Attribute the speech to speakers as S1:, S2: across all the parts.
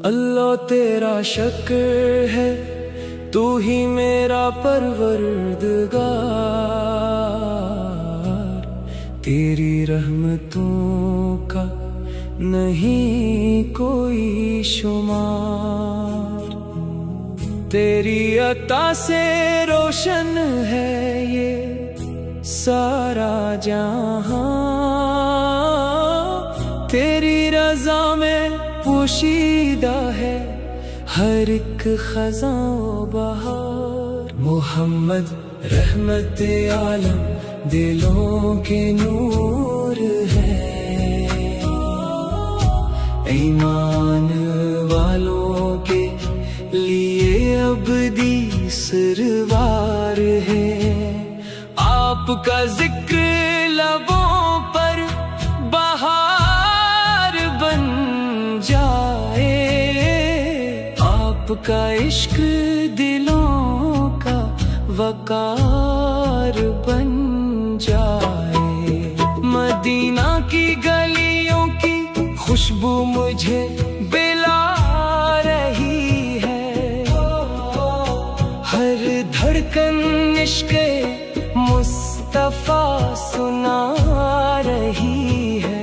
S1: अल्लाह तेरा शक्र है, तू ही मेरा परवरदिगार। तेरी रहमतों का नहीं कोई शुमार। तेरी अता से रोशन है ये सारा जहां। तेरी रज़ा में पोशीदा है हर एक ख़ज़ां बहार। मोहम्मद रहमत आलम दिलों के नूर है। ईमान वालों के लिए अबदी सरवार है। आपका जिक्र लबों पर बहार बन जाए। आपका इश्क दिलों का वकार बन जाए। मदीना की गलियों की खुशबू मुझे बिला रही है। हर धड़कन इश्क़े मुस्तफ़ा सुना रही है।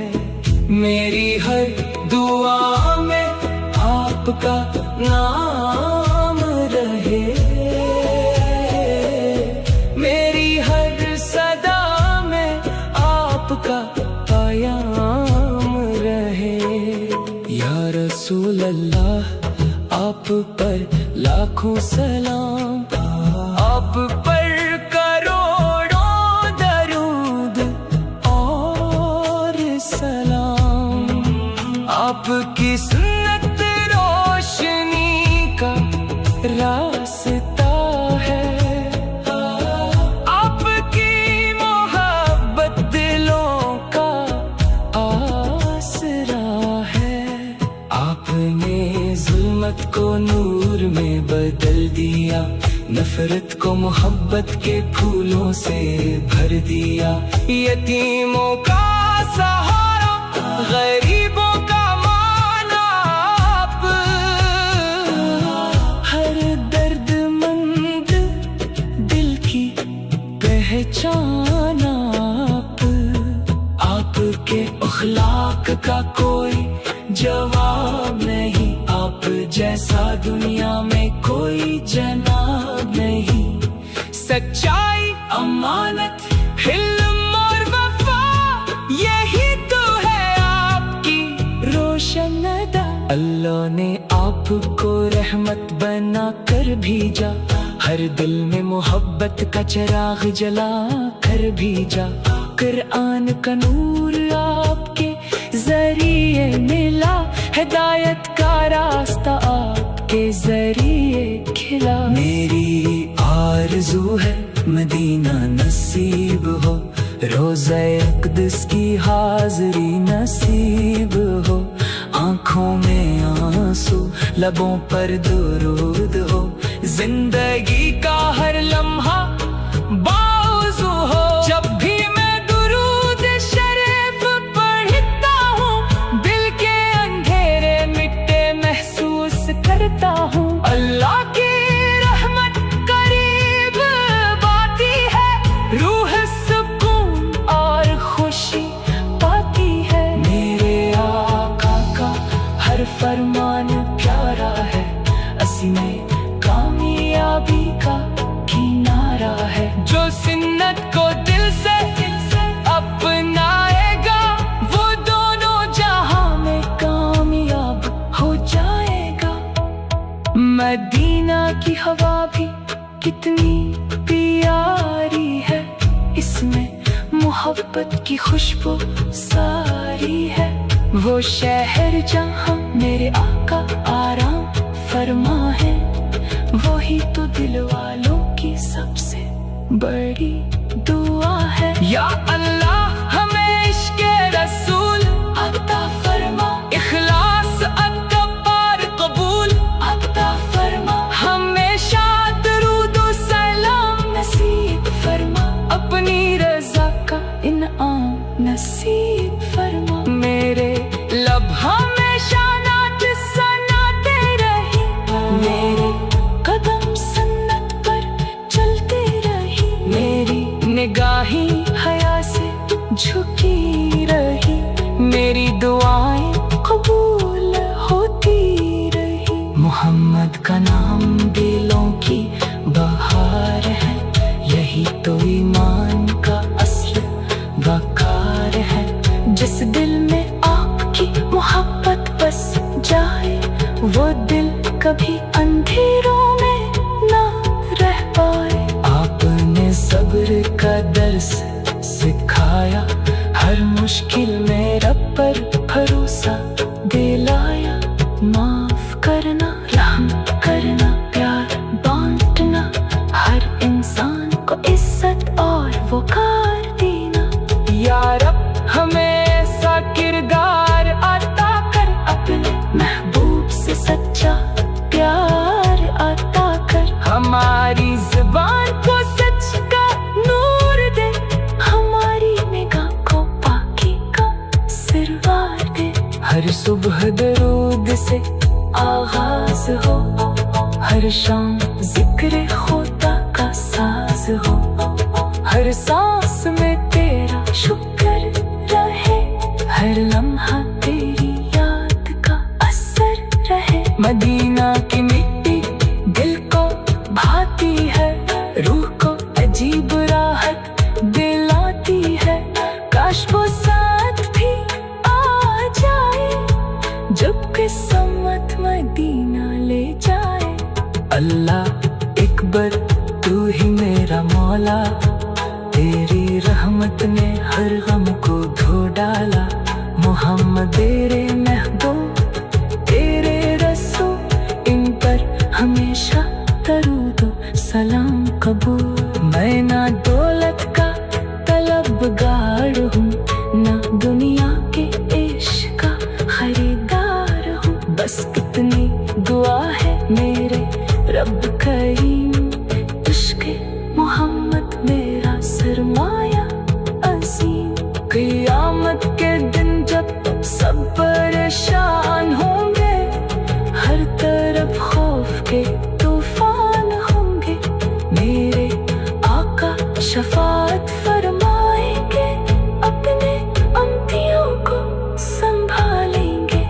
S1: मेरी हर दुआ में आपका नाम रहे। मेरी हर सदा में आपका पयाम रहे। या रसूल अल्लाह आप पर लाखों सलाम। आप पर करोड़ों दरूद और सलाम। आपकी सुन्नत रोशनी का रास्ता है। आपकी मोहब्बत दिलों का आसरा है। आपने जुल्मत को नूर में बदल दिया। नफरत को मोहब्बत के फूलों से भर दिया। यतीमों का सहारा, गरीबों का माना आप। हर दर्दमंद दिल की पहचान आप। आपके अखलाक का कोई जवाब नहीं। आप जैसा दुनिया में कोई जनाब नहीं। सच्चाई, अमानत, हिल्म और वफा, यही तो है आपकी रोशन अदा। अल्लाह ने आपको रहमत बना कर भेजा। हर दिल में मोहब्बत का चिराग जला कर भेजा। कुरान का नूर आपके जरिए मिला। हिदायत का रास्ता आपके जरिए खिला। मेरी आरज़ू है मदीना नसीब हो। रोज़ा अक़दस की हाज़री नसीब हो। आँखों में आंसू, लबों पर दुरूद हो। जिंदगी का हर लम्हा बावज़ू हो। जब भी मैं दुरूद शरीफ पढ़ता हूँ, दिल के अंधेरे मिटते महसूस करता हूँ। अल्लाह की रहमत करीब बाती है। रूह सुकून और खुशी पाती है। मेरे आका का हर फरमान प्यारा है। असी में कामयाबी का किनारा है। जो सुन्नत को दिल से अपनाएगा, वो दोनों जहां में कामयाब हो जाएगा। मदीना की हवा भी कितनी प्यारी है। इसमें मोहब्बत की खुशबू सारी है। वो शहर जहां मेरे आका आराम फरमा है। वही तो दिल वालों की सबसे बड़ी दुआ है। या अल्लाह हमें इश्क़े रसूल अता फरमा। इखलास वो दिल कभी अंधेरों में ना रह पाए। आपने सब्र का दर्स सिखाया, हर मुश्किल में रब पर भरोसा दिलाया। माफ करना, रहम करना, प्यार बांटना, हर इंसान को इज्जत और वकार देना। या रब हमें ऐसा किरदार अता कर, अपने महबूब से सच्चा प्यार अता कर। हमारी ज़ुबान को सच का नूर दे, हमारी निगाह को पाकी का सिरवार दे। हर सुबह दरूद से आगाज हो, हर शाम जिक्र खुदा का साज हो। हर सांस में तेरा शुक्र रहे, हर लम्हा तेरी याद का असर रहे। मदीना की मिट्टी दिल को भाती है, रूह को अजीब राहत दिलाती है। काश वो साथ भी आ जाए, जब किस्मत मदीना ले जाए। अल्लाह अकबर तू ही मेरा मौला, तेरी रहमत ने हर गम को धो डाला। मोहम्मद तेरे महबूब, तेरे रसूल, इन पर हमेशा दरूद सलाम कबूल। मैं ना दौलत का तलबगार हूँ, ना दुनिया के इश्क का खरीदार हूँ। बस कितनी दुआ है मेरे रब करीम, इश्क़ मोहम्मद मेरा सरमाया अज़ीम। क़यामत के दिन जब सब परेशान होंगे, हर तरफ खौफ के तूफान होंगे, मेरे आका शफाअत फरमाएंगे, अपने अम्बियों को संभालेंगे।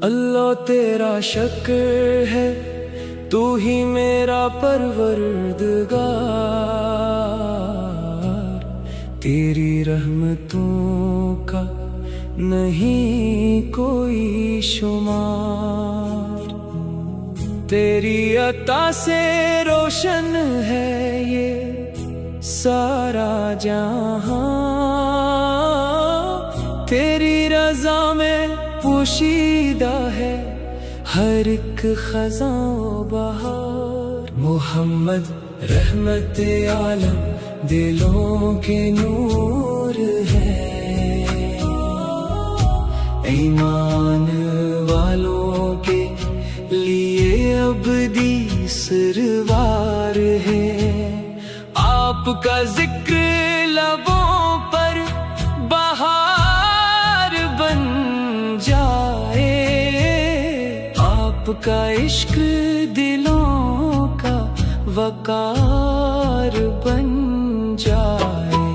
S2: अल्लाह तेरा शुक्र है, तू ही मेरा परवरदिगार। तेरी रहमतों का नहीं कोई शुमार, तेरी अता से रोशन है ये सारा जहां। तेरी रज़ा में पोशीदा है हर एक खज़ां बहार। मोहम्मद रहमत आलम दिलों के नूर है, ईमान वालों के लिए अबदी सरवार है। आपका जिक्र लबों पर बहार बन जाए, आपका इश्क दिलों का वकार बन जाए।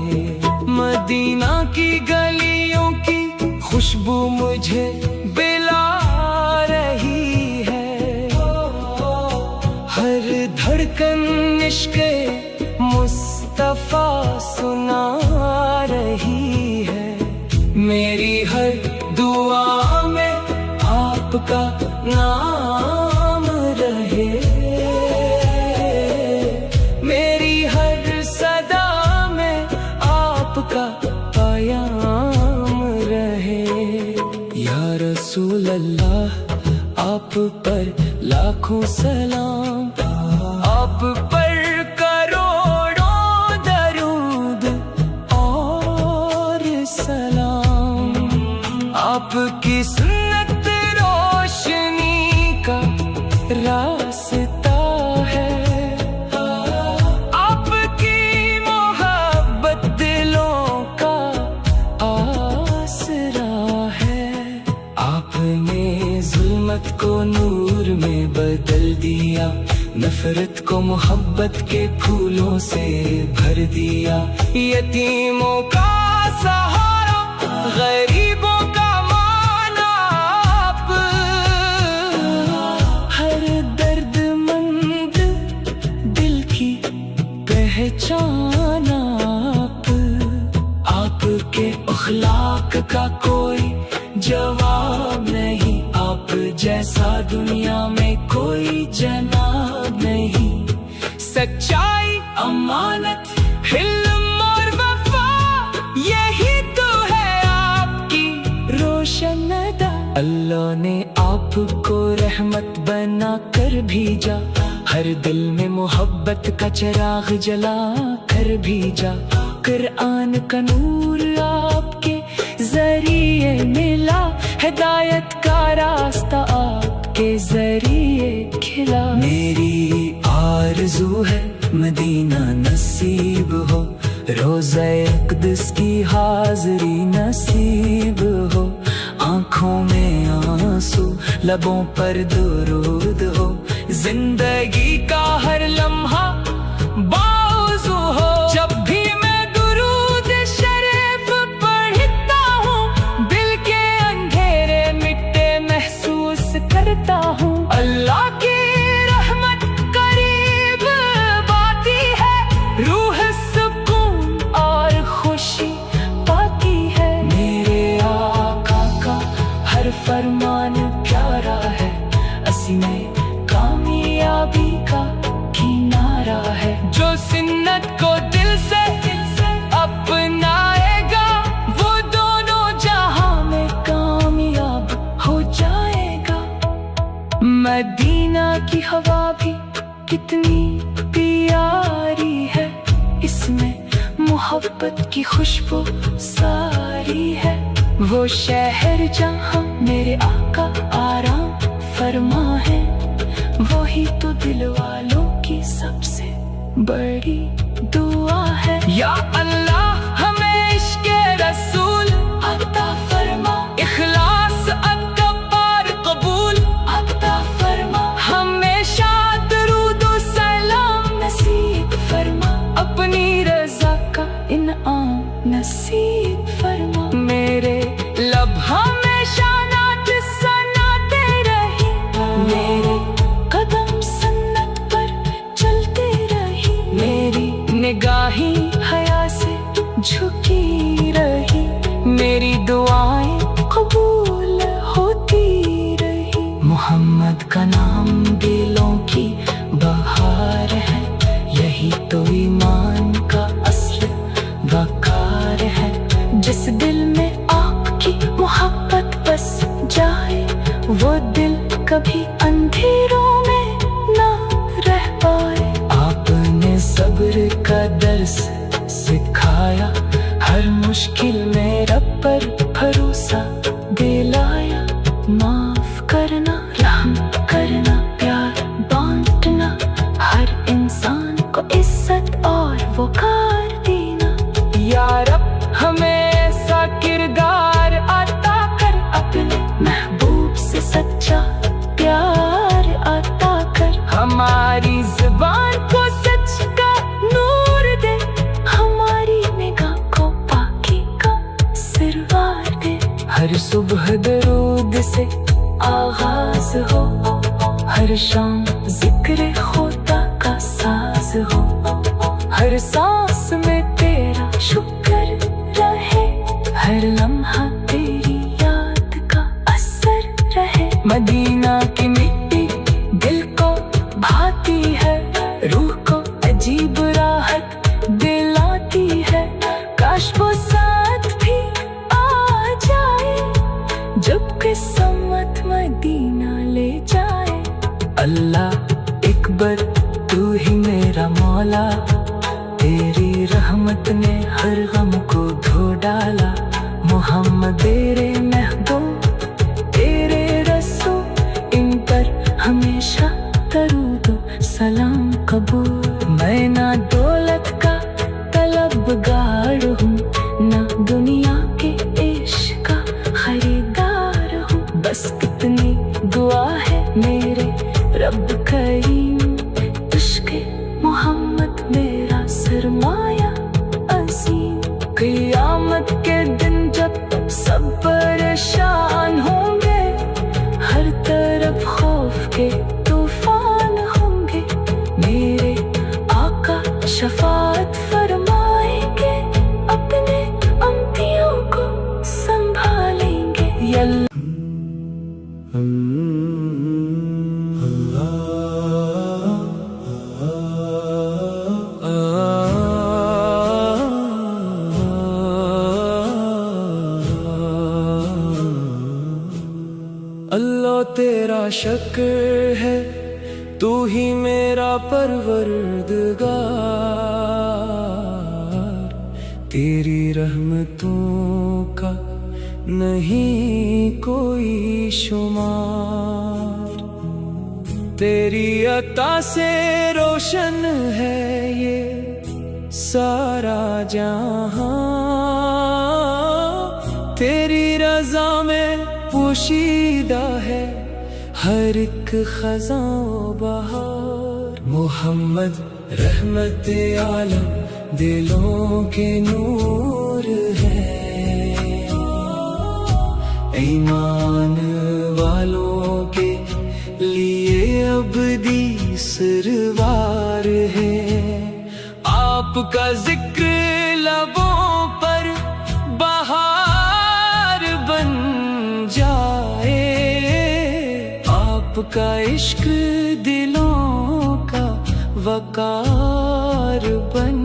S2: मदीना की गलियों की खुशबू मुझे बिला रही है, हर धड़कन इश्क़े मुस्तफा सुना रही है। मेरी हर दुआ में आपका नाम रहे, मेरी हर सदा में आपका पयाम रहे। या रसूल अल्लाह आप पर लाखों सलाम, आप पर करोड़ों दरूद और सलाम। आपकी सुन्नत रोशनी का रास्ता है, आपकी मोहब्बत दिलों का आसरा है। आपने जुल्मत को नूर में बदल दिया, नफरत को मोहब्बत के फूलों से भर दिया। यतीमों का सहारा, गरीबों का मान आप जैसा दुनिया में कोई जनाब नहीं। सच्चाई, अमानत, हिल्म और वफा, यही तो है आपकी रोशन अदा। अल्लाह ने आपको रहमत बना कर भेजा, हर दिल में मोहब्बत का चिराग जला कर भेजा। कुरान का नूर आपके जरिए मिला, हिदायत का रास्ता आपके जरिए खिला। मेरी आरज़ू है मदीना नसीब हो, रोज़ा अक़दस की हाज़री नसीब हो। आँखों में आंसू, लबों पर दुरूद हो, जिंदगी का हर लम्हा बावज़ू हो। जब भी मैं दुरूद शरीफ पढ़ता हूँ, दिल के अंधेरे मिटते महसूस करता हूँ। अल्लाह की रहमत करीब बाती है, रूह सुकून और खुशी पाती है। मेरे आका का हर फरमान प्यारा है, असी में कामयाबी का किनारा है। जो सुन्नत को दिल से अपनाएगा, वो दोनों जहां में कामयाब हो जाएगा। मदीना की हवा भी कितनी प्यारी है, इसमें मोहब्बत की खुशबू सारी है। वो शहर जहां मेरे आका आराम फरमा है, वही तो दिल वालों की सबसे बड़ी दुआ है। या अल्लाह हमें इश्क़े रसूल अता फरमा, इखलास अत्तबार कबूल अता फरमा। हमेशा दुरूद व सलाम नसीब फरमा, अपनी रज़ा का इनाम नसीब फरमा। मेरे लब हमेशा नात सनाते रही, मेरे कदम सन्नत पर चलते रही, मेरी निगाहें हया से झुकी रही, मेरी दुआएं कबूल होती रही। मोहम्मद का नाम दिलों की बहार है, यही तो ईमान का असल वकार है। जिस दिल में आपकी मोहब्बत बस जाए, वो दिल कभी अंधेरों में ना रह पाए। आपने सब्र का दर्स सिखाया, हर मुश्किल में रब पर भरोसा दिलाया। माफ करना, रहम करना, प्यार बांटना, हर इंसान को इज्जत और वक़ार देना। या रब हमें ऐसा किरदार अता कर, अपने महबूब से सच्चा प्यार अता कर। हमारी ज़ुबान को सच का नूर दे, हमारी निगाह को पाकी का सिरवार दे। हर सुबह दरूद से आगाज हो, हर शाम जिक्र खुदा का साज हो। हर सांस में तेरा शुक्र रहे, हर लम्हा तेरी याद का असर रहे। मदीना की मिट्टी दिल को भाती है, रूह को अजीब राहत दिलाती है। काश वो साथ भी आ जाए, जब किस्मत मदीना ले जाए। अल्लाह एक बार तू ही मेरा मौला, तेरी रहमत ने हर गम को धो डाला। मोहम्मद तेरे महबूब, तेरे रसूल, इन पर हमेशा दरूद व सलाम कबूल। मैं ना दौलत का तलबगार हूँ, ना दुनिया के इश्क का खरीदार हूँ। बस इतनी दुआ है मेरे रब करीम, इश्क़े मोहम्मद मेरा सरमाया अजीम। क़यामत के दिन जब सब परेशान होंगे, हर तरफ खौफ के तूफान होंगे, मेरे आका शफाअत फरमाएंगे, अपने अम्बियों को संभालेंगे।
S1: अल्लाह तेरा शुक्र है, तू ही मेरा परवरदिगार। तेरी रहमतों का नहीं कोई शुमार। तेरी अता से रोशन है ये सारा जहां। तेरी रज़ा में पोशीदा है हर एक खज़ां बहार। मोहम्मद रहमत आलम दिलों के नूर है। ईमान वालों के लिए अबदी सरवार है। आपका जिक्र लबों पर बहार बन जाए। आपका इश्क दिलों का वकार बन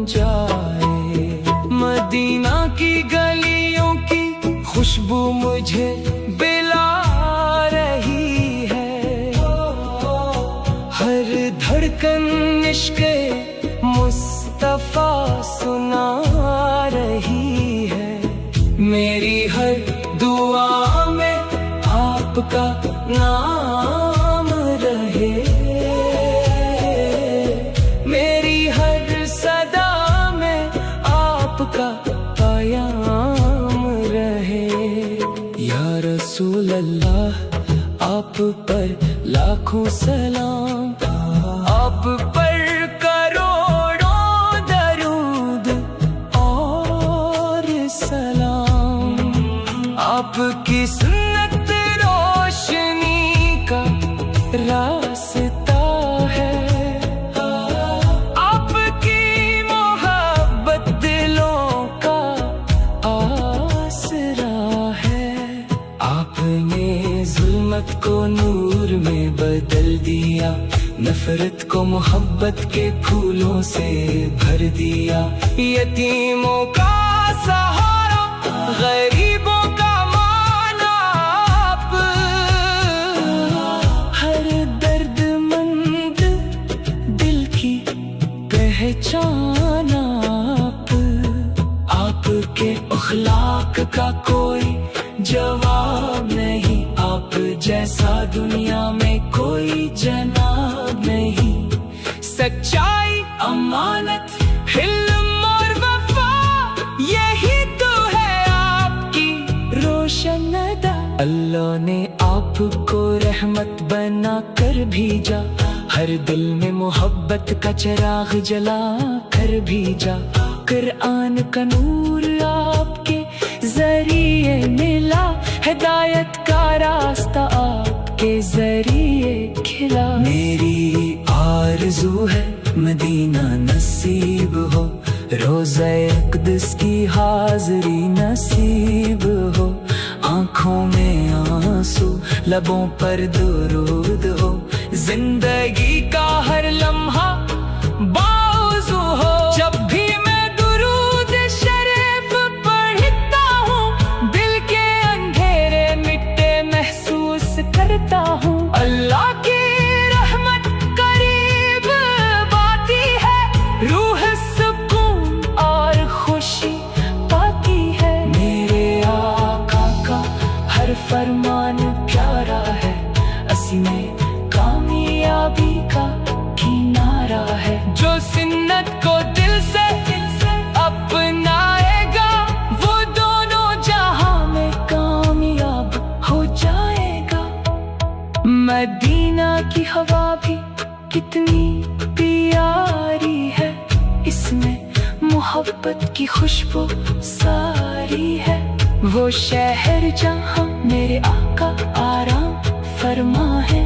S1: जाए। मदीना की गलियों की खुशबू मुझे बिला रही है। हर धड़कन इश्क़े मुस्तफ़ा सुना रही है। मेरी हर दुआ में आपका नाम रहे। मेरी हर सदा में आपका पयाम रहे। या रसूल अल्लाह आप पर लाखों सलाम। आप पर करोड़ों दरूद और सलाम। आपकी सुन्नत रोशनी का रास्ता है। आपकी मोहब्बत दिलों का आसरा है। आपने जुल्मत को नूर में बदल दिया। नफरत को मोहब्बत के फूलों से भर दिया। यतीमों का सहारा, गरीबों का माना आप। हर दर्दमंद दिल की पहचान आप। आपके अखलाक का कोई जवाब नहीं। आप जैसा दुनिया में कोई जनाब नहीं। सच्चाई, अमानत, हिल्म और वफा, यही तो है आपकी रोशन अदा। अल्लाह ने आपको रहमत बना कर भेजा। हर दिल में मोहब्बत का चिराग जला कर भेजा। कुरान का नूर आपके जरिए मिला। हिदायत का रास्ता आपके जरिए खिला। मेरी आरज़ू है मदीना नसीब हो। रोज़ा अक़दस की हाज़री नसीब हो। आँखों में आंसू, लबों पर दुरूद हो। जिंदगी का हर लम्हा बावज़ू हो। जब भी मैं दुरूद शरीफ पढ़ता हूँ, दिल के अंधेरे मिटते महसूस करता हूँ। अल्लाह की रहमत करीब बाती है। रूह सुकून और खुशी पाती है। मेरे आका का हर फरमान प्यारा है। असी में कामयाबी का किनारा है। जो सुन्नत को दिल से अपनाएगा, वो दोनों जहां में कामयाब हो जाएगा। मदीना की हवा भी कितनी प्यारी है। इसमें मोहब्बत की खुशबू सारी है। वो शहर जहां मेरे आका आराम फरमा है।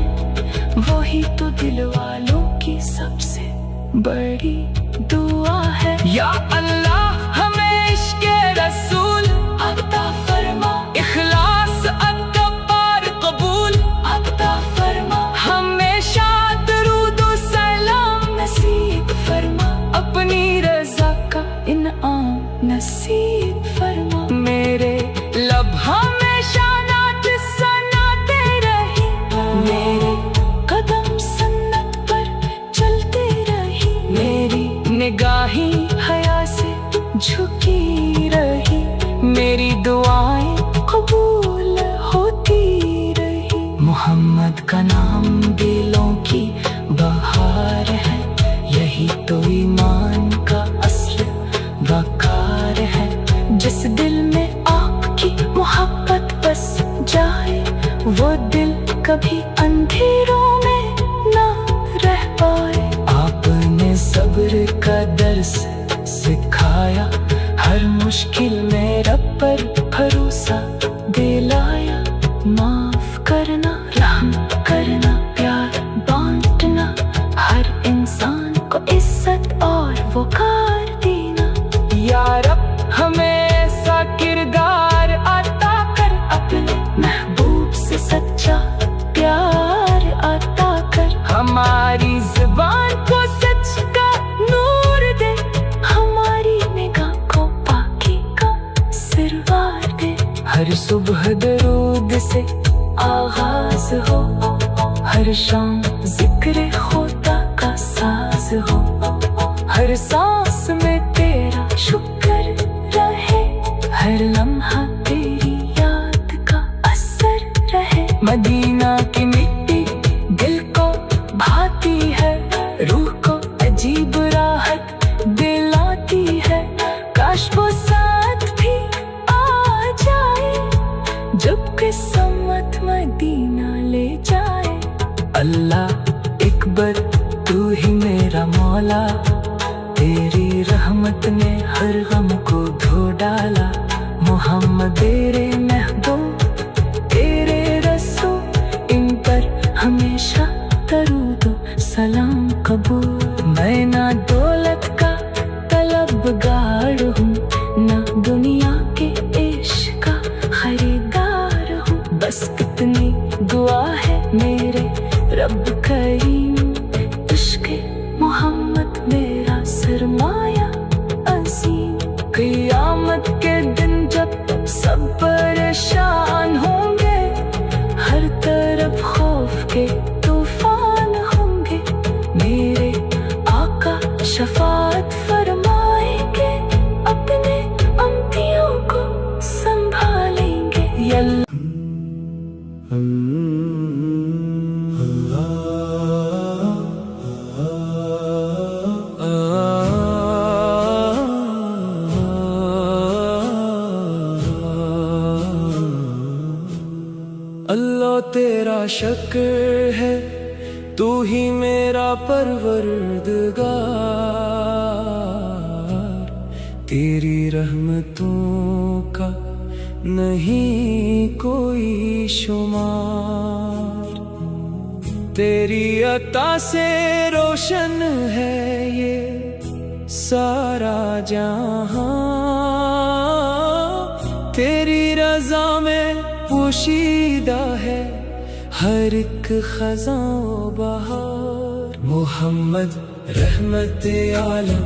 S1: वही तो दिल वालों की सबसे बड़ी दुआ है। या अल्लाह हमें इश्क़े रसूल अता फरमा। इखलास अता पार कबूल
S2: मोहम्मद का नाम दिलों की बहार है, यही तो ईमान का असल वकार है। जिस दिल में आपकी मोहब्बत बस जाए, वो दिल कभी अंधेरों में ना रह पाए। आपने सब्र का दर्स सिखाया, हर मुश्किल में रब पर भरोसा दिलाया। माफ करना, रहम करना, प्यार बांटना, हर इंसान को इज्जत और वकार देना। या रब हमें ऐसा किरदार अता कर, अपने महबूब से सच्चा प्यार अता कर। हमारी ज़ुबान को सच का नूर दे, हमारी निगाह को पाकी का सिरवार दे। हर सुबह दरूद से आगाज हो, हर शाम जिक्र खुदा का साज हो। हर सांस में तेरा शुक्र रहे, हर लम्हा तेरी याद का असर रहे। मदीना की मिट्टी दिल को भाती है, रूह को अजीब राहत दिलाती है। काश वो साथ भी आ जाए, जब किस्मत मदीना ले जाए। अल्लाह अकबर, तू ही मेरा मौला, तेरी रहमत ने हर गम को धो डाला। मोहम्मद तेरे महबूब, तेरे रसूल, इन पर हमेशा दरूद सलाम कबूल। मैं ना दौलत का तलबगार हूँ, ना दुनिया के इश्क का खरीदार हूँ। बस इतनी दुआ है मेरे रब करीम, इश्क़ मोहम्मद मेरा सरमाया अज़ीम। क़यामत के दिन जब सब परेशान होंगे, हर तरफ खौफ के तूफान होंगे, मेरे आका शफाअत फरमाएंगे, अपने अम्बियों को संभालेंगे।
S1: अल्लाह तेरा शुक्र है, तू ही मेरा परवरदिगार। तेरी रहमतों का नहीं कोई शुमार, तेरी अता से रोशन है ये सारा जहां। तेरी रज़ा में पोशीदा है हर एक ख़ज़ां बहार। मोहम्मद रहमत आलम,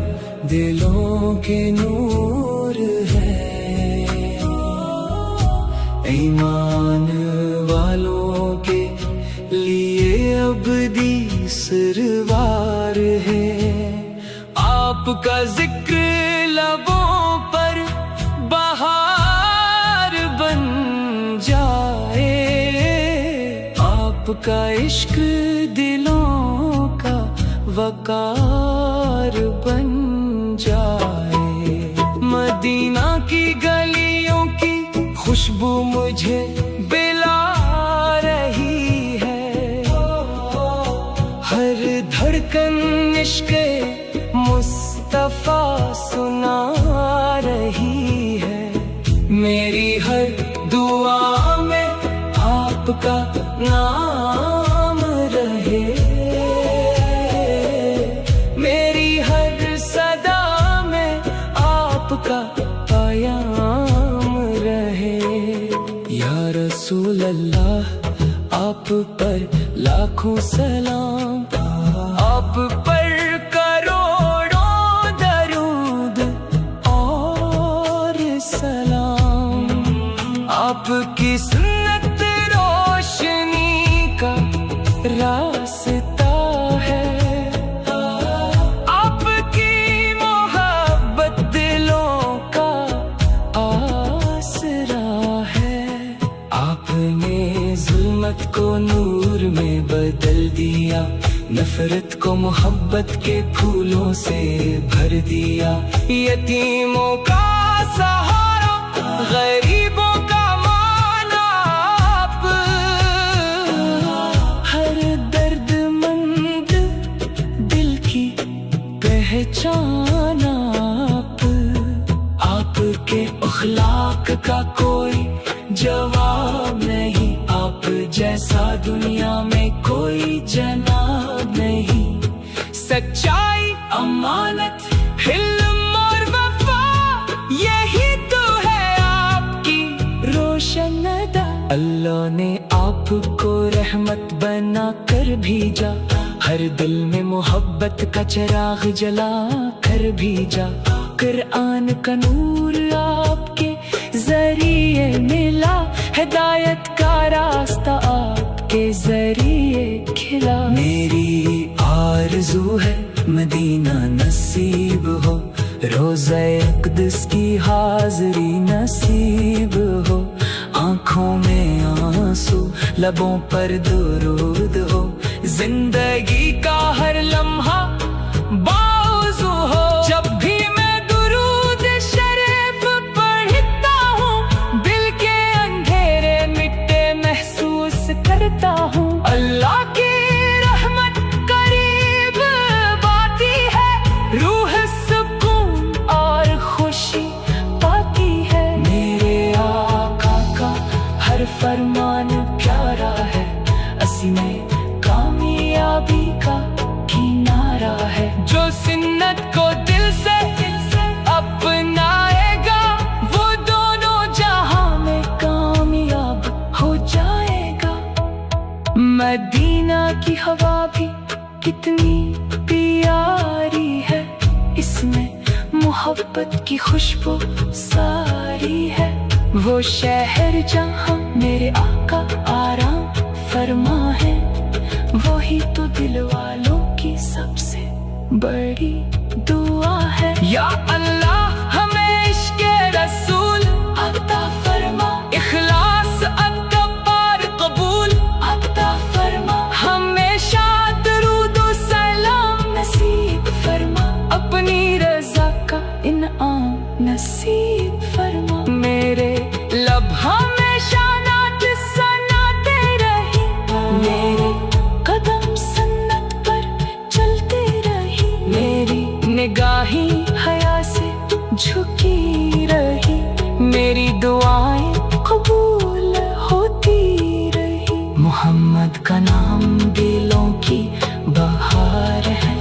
S1: दिलों के नूर है, ईमान वालों के लिए अबदी सरवार है। आपका जिक्र लबों पर बहार बन जाए, आपका इश्क दिलों का वकार बन जाए। मदीना की गलियों की खुशबू मुझे बिला रही है, हर धड़कन इश्क़े मुस्तफ़ा सुना रही है। मेरी हर दुआ में आपका नाम रहे, मेरी हर सदा में आपका पयाम रहे। या रसूल अल्लाह, आप पर लाखों सलाम, आप पर करोड़ों दरूद और सलाम। आपकी सुन्नत रोशनी का रास्ता है, आपकी मोहब्बत दिलों का आसरा है। आपने जुल्मत जुल्मत को नूर में बदल दिया, नफरत को मोहब्बत के फूलों से भर दिया। यतीमों का सहारा, गरीबों का मानाप, हर दर्दमंद दिल की पहचान आपके अखलाक का कोई जवाब नहीं, आप जैसा दुनिया में कोई जनाब नहीं। सच्चाई, अमानत, हिल्म और वफा, यही तो है आपकी रोशन अदा। अल्लाह ने आपको रहमत बना कर भेजा, हर दिल में मोहब्बत का चिराग जला कर भेजा। कुरान का नूर आपके जरिए मिला, हिदायत का रास्ता आपके जरिए खिला। मेरी आरज़ू है मदीना नसीब हो, रोज़ा अक़दस की हाज़री नसीब हो। आँखों में आंसू, लबों पर दुरूद हो, जिंदगी का हर लम्हा बावज़ू हो। जब भी करता हूँ, अल्लाह की रहमत करीब बाती है, रूह सुकून और खुशी पाती है। मेरे आका का हर फरमान प्यारा है, असी में कामयाबी का किनारा है। जो सुन्नत को दिल से अपनाएगा, वो दोनों जहां में कामयाब हो जाएगा। मदीना की हवा भी कितनी प्यारी है, इसमें मोहब्बत की खुशबू सारी है। वो शहर जहाँ मेरे आका आराम फरमा है, वही तो दिल वालों की सबसे बड़ी दुआ है। या अल्लाह हमें इश्क़े रसूल अता फरमा, इखलास अता पार कबूल अता फरमा। हमेशा दरूद व सलाम नसीब फरमा, अपनी रज़ा का इनाम नसीब फरमा। मेरे लब हमेशा नात सनाते रही, मेरे कदम सन्नत पर चलते रही, मेरी निगाहें हया से झुकी रही, मेरी दुआएं कबूल होती रही। मोहम्मद का नाम दिलों की बहार है,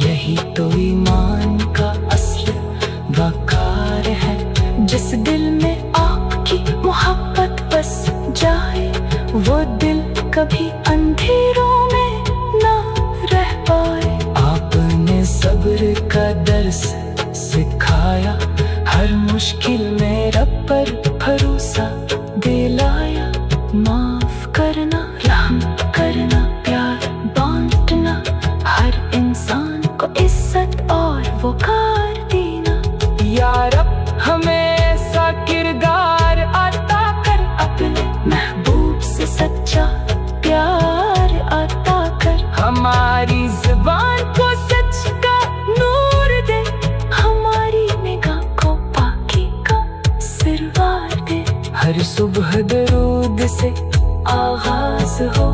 S1: यही तो ईमान का असल वकार है। जिस दिल में आपकी मोहब्बत बस जाए, वो दिल कभी अंधेरों में ना रह पाए। आपने सब्र का दर्स सिखाया, हर मुश्किल में रब पर भरोसा दिलाया। माफ करना, रहम करना, प्यार बांटना, हर इंसान को इज्जत और वकार देना। या रब हमें ऐसा किरदार अता कर, अपने महबूब से सच्चा प्यार अता कर। हमारी ज़ुबान को सच का नूर दे, हमारी निगाह को पाकी का सिरवार दे। हर सुबह दरूद से आगाज हो,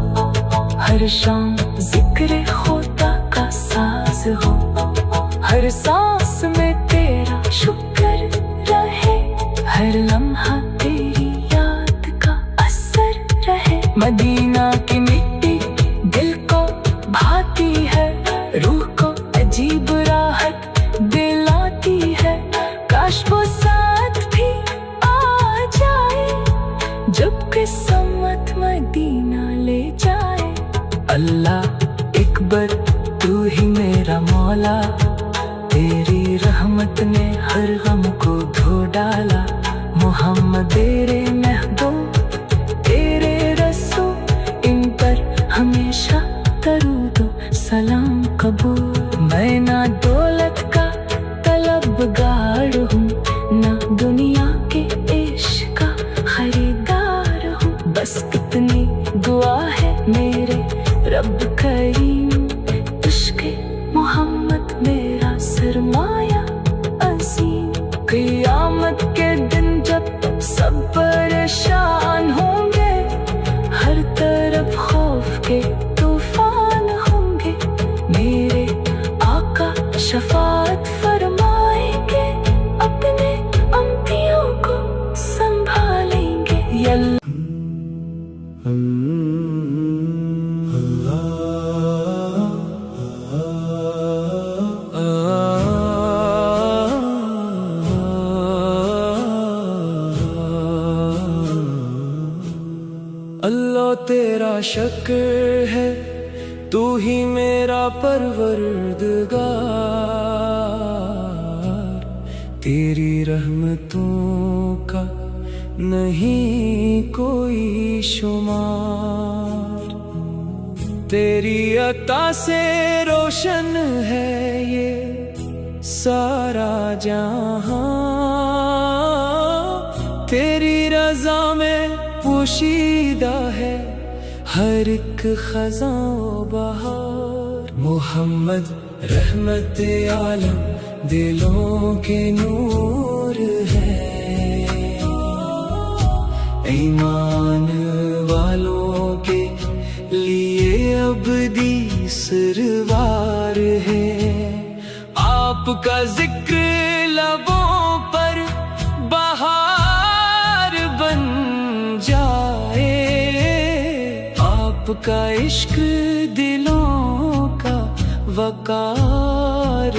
S1: हर शाम जिक्र खुदा का साज हो। हर सांस में तेरा शुक्र रहे, हर लम्हा तेरी याद का असर रहे। मदीना की मिट्टी दिल को भाती है, रूह को अजीब राहत दिलाती है। काश वो साथ भी आ जाए, जब किस्मत मदीना ले जाए। अल्लाह एक बार तू ही मेरा मौला, तेरी रहमत ने हर गम को धो डाला। मोहम्मद तेरे महबूब, तेरे रसूल, इन पर हमेशा दरूद सलाम कबूल। मैं ना दौलत का तलबगार हूँ, ना दुनिया के इश्क का खरीदार हूँ, बस इतनी दुआ
S2: मेरे रब करीम, इश्क़े मोहम्मद मेरा सरमाया अज़ीम। क़ियामत के दिन जब सब परेशान होंगे, हर तरफ खौफ के तूफान होंगे, मेरे आका शफाअत फरमाएंगे, अपने अम्बियों को संभालेंगे।
S1: अल्लाह तेरा शुक्र है, तू ही मेरा परवरदिगार। तेरी रहमतों का नहीं कोई शुमार, तेरी अता से रोशन है ये सारा जहां। तेरी रज़ा में पोशीदा है हर एक ख़ज़ां बहार। मोहम्मद रहमत आलम दिलों के नूर है, ईमान वालों के लिए अबदी सरवार है। आपका जिक्र लबों पर बहार बन जाए, आपका इश्क दिलों का वकार।